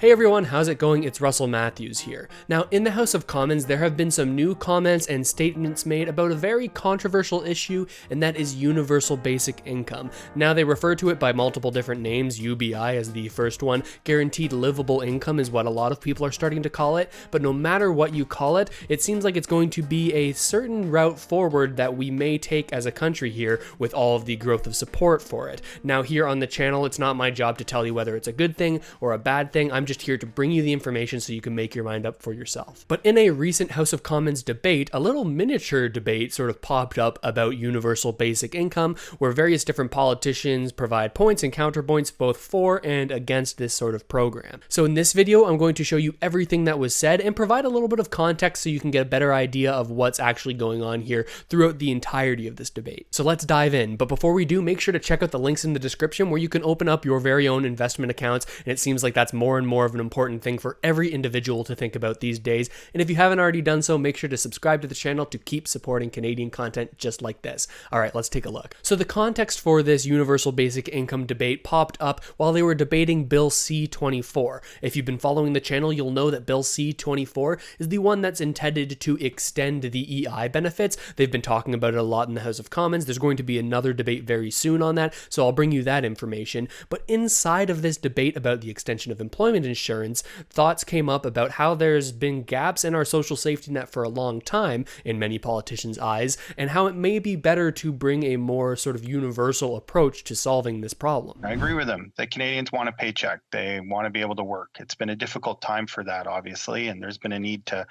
Hey everyone, how's it going? It's Russell Matthews here. Now, in the House of Commons, there have been some new comments and statements made about a very controversial issue, and that is universal basic income. Now, they refer to it by multiple different names, UBI as the first one. Guaranteed livable income is what a lot of people are starting to call it, but no matter what you call it, it seems like it's going to be a certain route forward that we may take as a country here with all of the growth of support for it. Now, here on the channel, it's not my job to tell you whether it's a good thing or a bad thing. I'm just here to bring you the information so you can make your mind up for yourself. But in a recent House of Commons debate, a little miniature debate sort of popped up about universal basic income, where various different politicians provide points and counterpoints both for and against this sort of program. So in this video, I'm going to show you everything that was said and provide a little bit of context so you can get a better idea of what's actually going on here throughout the entirety of this debate. So let's dive in. But before we do, make sure to check out the links in the description where you can open up your very own investment accounts, and it seems like that's more and more of an important thing for every individual to think about these days. And if you haven't already done so, make sure to subscribe to the channel to keep supporting Canadian content just like this. All right, let's take a look. So the context for this universal basic income debate popped up while they were debating Bill C-24. If you've been following the channel, you'll know that Bill C-24 is the one that's intended to extend the EI benefits. They've been talking about it a lot in the House of Commons. There's going to be another debate very soon on that, so I'll bring you that information. But inside of this debate about the extension of employment insurance, thoughts came up about how there's been gaps in our social safety net for a long time in many politicians' eyes, and how it may be better to bring a more sort of universal approach to solving this problem. I agree with them. The Canadians want a paycheck. They want to be able to work. It's been a difficult time for that, obviously, and there's been a need to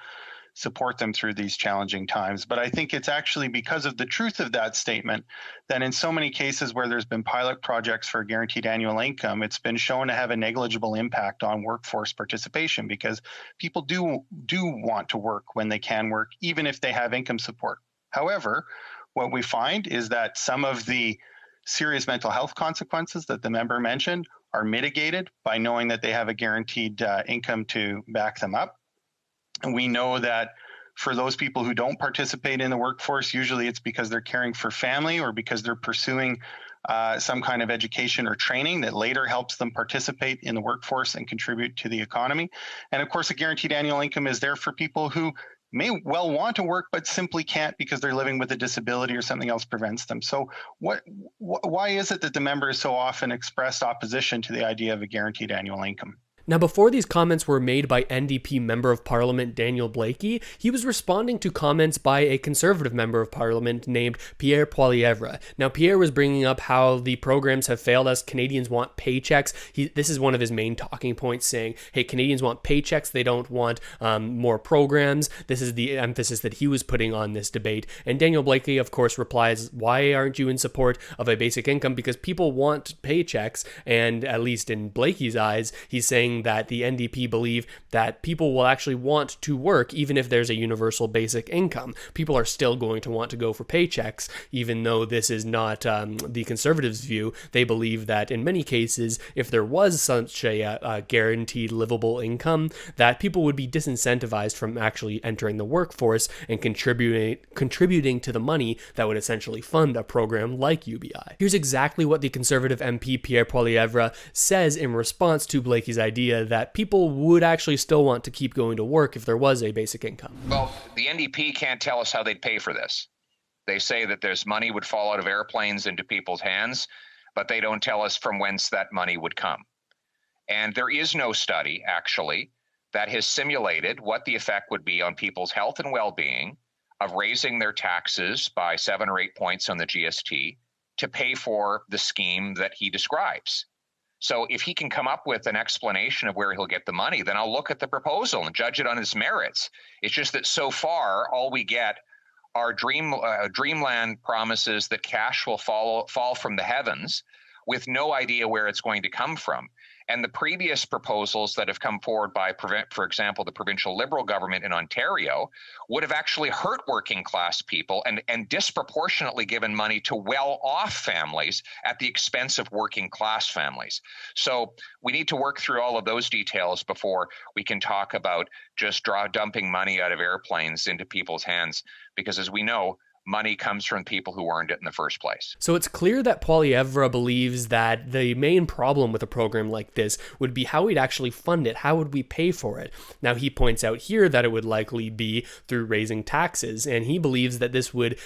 support them through these challenging times. But I think it's actually because of the truth of that statement that in so many cases where there's been pilot projects for guaranteed annual income, it's been shown to have a negligible impact on workforce participation, because people do want to work when they can work, even if they have income support. However, what we find is that some of the serious mental health consequences that the member mentioned are mitigated by knowing that they have a guaranteed income to back them up. And we know that for those people who don't participate in the workforce, usually it's because they're caring for family or because they're pursuing some kind of education or training that later helps them participate in the workforce and contribute to the economy. And of course, a guaranteed annual income is there for people who may well want to work but simply can't because they're living with a disability or something else prevents them. So why is it that the members so often expressed opposition to the idea of a guaranteed annual income? Now, before these comments were made by NDP Member of Parliament Daniel Blaikie, he was responding to comments by a Conservative Member of Parliament named Pierre Poilievre. Now, Pierre was bringing up how the programs have failed us. Canadians want paychecks. This is one of his main talking points, saying, hey, Canadians want paychecks. They don't want more programs. This is the emphasis that he was putting on this debate. And Daniel Blaikie, of course, replies, why aren't you in support of a basic income? Because people want paychecks. And at least in Blaikie's eyes, he's saying that the NDP believe that people will actually want to work even if there's a universal basic income. People are still going to want to go for paychecks, even though this is not the Conservatives' view. They believe that in many cases, if there was such a guaranteed livable income, that people would be disincentivized from actually entering the workforce and contributing to the money that would essentially fund a program like UBI. Here's exactly what the Conservative MP Pierre Poilievre says in response to Blaikie's idea that people would actually still want to keep going to work if there was a basic income. Well, the NDP can't tell us how they'd pay for this. They say that there's money would fall out of airplanes into people's hands, but they don't tell us from whence that money would come. And there is no study, actually, that has simulated what the effect would be on people's health and well-being of raising their taxes by 7 or 8 points on the GST to pay for the scheme that he describes. So if he can come up with an explanation of where he'll get the money, then I'll look at the proposal and judge it on its merits. It's just that so far, all we get are Dreamland promises that cash will fall from the heavens with no idea where it's going to come from. And the previous proposals that have come forward by, for example, the provincial Liberal government in Ontario would have actually hurt working class people and disproportionately given money to well-off families at the expense of working class families. So we need to work through all of those details before we can talk about just dumping money out of airplanes into people's hands, because as we know, money comes from people who earned it in the first place. So it's clear that Poilievre believes that the main problem with a program like this would be how we'd actually fund it. How would we pay for it? Now, he points out here that it would likely be through raising taxes, and he believes that this would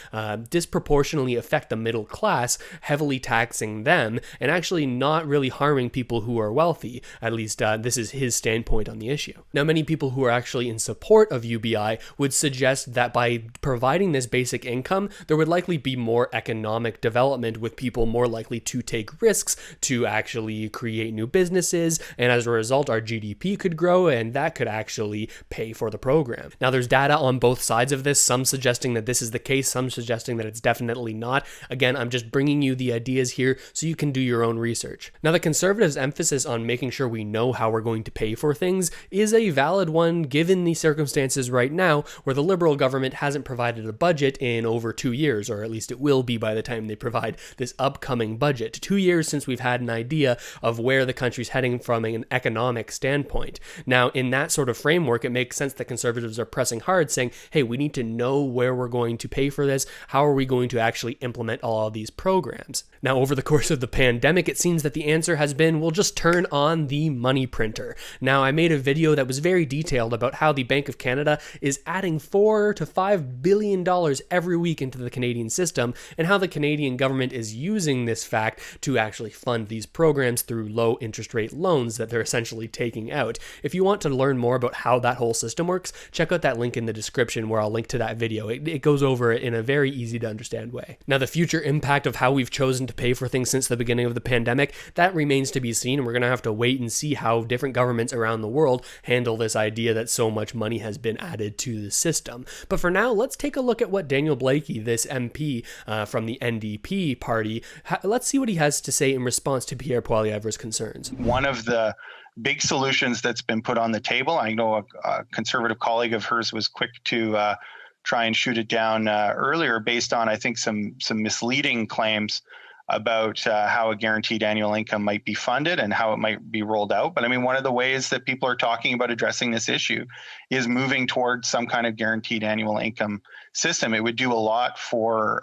disproportionately affect the middle class, heavily taxing them, and actually not really harming people who are wealthy. At least this is his standpoint on the issue. Now, many people who are actually in support of UBI would suggest that by providing this basic income, there would likely be more economic development, with people more likely to take risks to actually create new businesses, and as a result our GDP could grow, and that could actually pay for the program. Now, there's data on both sides of this, some suggesting that this is the case, some suggesting that it's definitely not. Again, I'm just bringing you the ideas here so you can do your own research. Now, the Conservatives' emphasis on making sure we know how we're going to pay for things is a valid one given the circumstances right now, where the Liberal government hasn't provided a budget in over 2 years, or at least it will be by the time they provide this upcoming budget. 2 years since we've had an idea of where the country's heading from an economic standpoint. Now, in that sort of framework, it makes sense that Conservatives are pressing hard, saying, hey, we need to know where we're going to pay for this. How are we going to actually implement all of these programs? Now, over the course of the pandemic, it seems that the answer has been, we'll just turn on the money printer. Now, I made a video that was very detailed about how the Bank of Canada is adding $4 to $5 billion every week into the Canadian system, and how the Canadian government is using this fact to actually fund these programs through low interest rate loans that they're essentially taking out. If you want to learn more about how that whole system works, check out that link in the description where I'll link to that video. It goes over it in a very easy to understand way. Now, the future impact of how we've chosen to pay for things since the beginning of the pandemic, that remains to be seen, and we're going to have to wait and see how different governments around the world handle this idea that so much money has been added to the system. But for now, let's take a look at what Daniel Blaikie, this MP from the NDP party, let's see what he has to say in response to Pierre Poilievre's concerns. One of the big solutions that's been put on the table, I know a Conservative colleague of hers was quick to try and shoot it down earlier based on, I think, some misleading claims about how a guaranteed annual income might be funded and how it might be rolled out. But I mean, one of the ways that people are talking about addressing this issue is moving towards some kind of guaranteed annual income system. It would do a lot for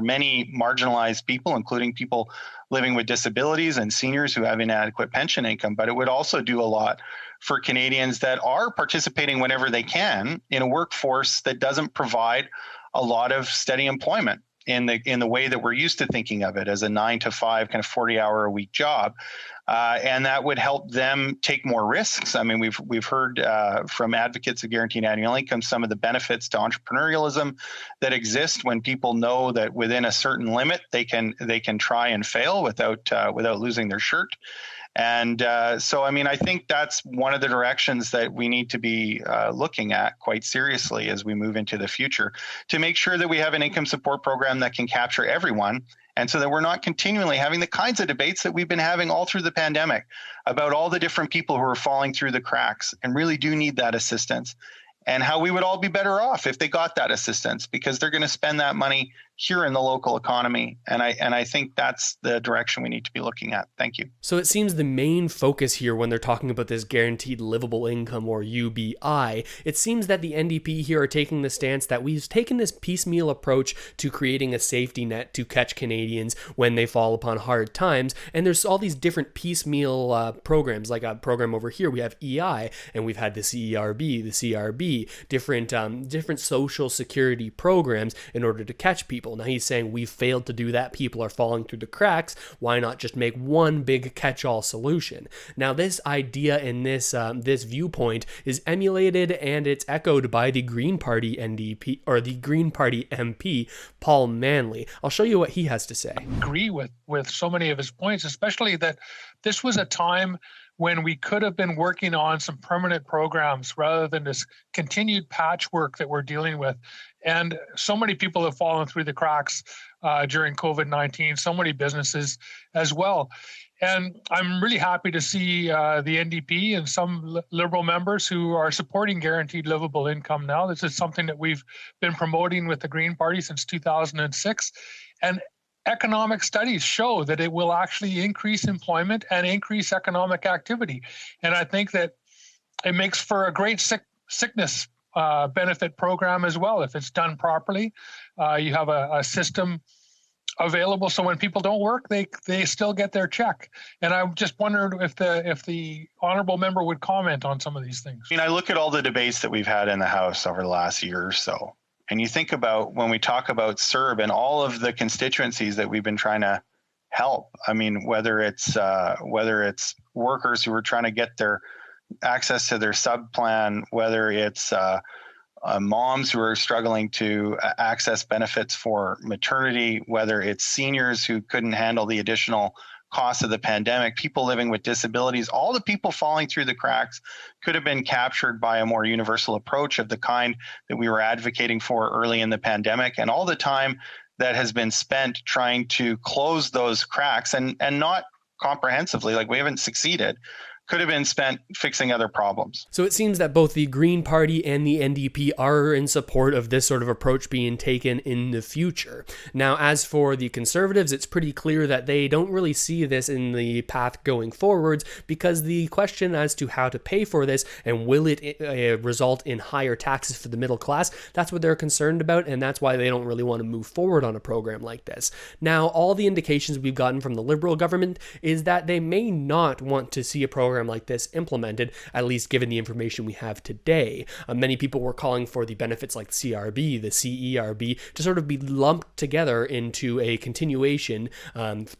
many marginalized people, including people living with disabilities and seniors who have inadequate pension income. But it would also do a lot for Canadians that are participating whenever they can in a workforce that doesn't provide a lot of steady employment in the way that we're used to thinking of it, as a 9-to-5 kind of 40-hour-a-week job, and that would help them take more risks. I mean, we've heard from advocates of guaranteed annual income some of the benefits to entrepreneurialism that exist when people know that within a certain limit they can try and fail without losing their shirt. And so, I mean, I think that's one of the directions that we need to be looking at quite seriously as we move into the future, to make sure that we have an income support program that can capture everyone, and so that we're not continually having the kinds of debates that we've been having all through the pandemic about all the different people who are falling through the cracks and really do need that assistance, and how we would all be better off if they got that assistance, because they're going to spend that money here in the local economy. And I think that's the direction we need to be looking at. Thank you. So it seems the main focus here when they're talking about this guaranteed livable income, or UBI, it seems that the NDP here are taking the stance that we've taken this piecemeal approach to creating a safety net to catch Canadians when they fall upon hard times. And there's all these different piecemeal programs, like a program over here, we have EI, and we've had the CERB, the CRB, different social security programs in order to catch people. Now he's saying we've failed to do that. People are falling through the cracks. Why not just make one big catch-all solution? Now this idea and this viewpoint is emulated and it's echoed by the Green Party NDP, or the Green Party MP, Paul Manley. I'll show you what he has to say. I agree with so many of his points, especially that this was a time when we could have been working on some permanent programs rather than this continued patchwork that we're dealing with. And so many people have fallen through the cracks during COVID-19, so many businesses as well. And I'm really happy to see the NDP and some Liberal members who are supporting guaranteed livable income now. This is something that we've been promoting with the Green Party since 2006. And economic studies show that it will actually increase employment and increase economic activity. And I think that it makes for a great sickness benefit program as well. If it's done properly, you have a system available so when people don't work, they still get their check. And I just wondered if the honorable member would comment on some of these things. I look at all the debates that we've had in the House over the last year or so, and you think about when we talk about CERB and all of the constituencies that we've been trying to help. Whether it's workers who are trying to get their access to their sub plan, whether it's moms who are struggling to access benefits for maternity, whether it's seniors who couldn't handle the additional costs of the pandemic, people living with disabilities, all the people falling through the cracks could have been captured by a more universal approach of the kind that we were advocating for early in the pandemic. And all the time that has been spent trying to close those cracks and not comprehensively, like we haven't succeeded, could have been spent fixing other problems. So it seems that both the Green Party and the NDP are in support of this sort of approach being taken in the future. Now, as for the Conservatives, it's pretty clear that they don't really see this in the path going forwards, because the question as to how to pay for this and will it result in higher taxes for the middle class, that's what they're concerned about, and that's why they don't really want to move forward on a program like this. Now, all the indications we've gotten from the Liberal government is that they may not want to see a program like this implemented, at least given the information we have today. Many people were calling for the benefits like the CRB, the CERB, to sort of be lumped together into a continuation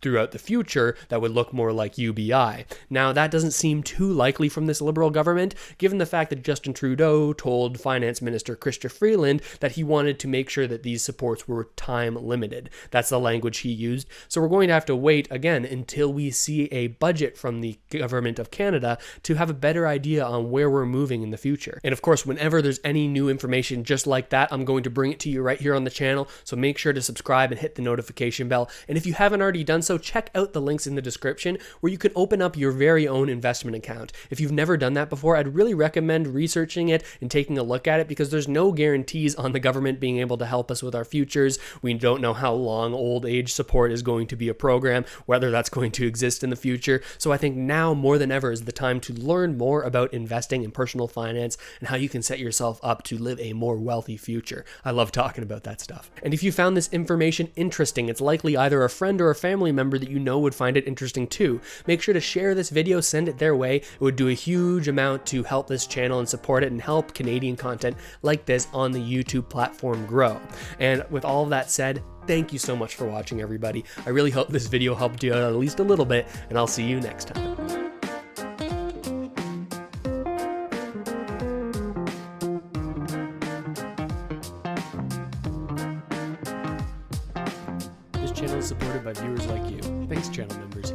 throughout the future that would look more like UBI. Now, that doesn't seem too likely from this Liberal government, given the fact that Justin Trudeau told Finance Minister Chrystia Freeland that he wanted to make sure that these supports were time limited. That's the language he used. So we're going to have to wait again until we see a budget from the government of Canada to have a better idea on where we're moving in the future. And of course, whenever there's any new information just like that, I'm going to bring it to you right here on the channel. So make sure to subscribe and hit the notification bell. And if you haven't already done so, check out the links in the description where you can open up your very own investment account. If you've never done that before, I'd really recommend researching it and taking a look at it, because there's no guarantees on the government being able to help us with our futures. We don't know how long old age support is going to be a program, whether that's going to exist in the future. So I think now more than ever is the time to learn more about investing in personal finance and how you can set yourself up to live a more wealthy future. I love talking about that stuff. And if you found this information interesting, it's likely either a friend or a family member that you know would find it interesting too. Make sure to share this video, send it their way. It would do a huge amount to help this channel and support it and help Canadian content like this on the YouTube platform grow. And with all of that said, thank you so much for watching, everybody. I really hope this video helped you out at least a little bit, and I'll see you next time. This channel is supported by viewers like you. Thanks, channel members.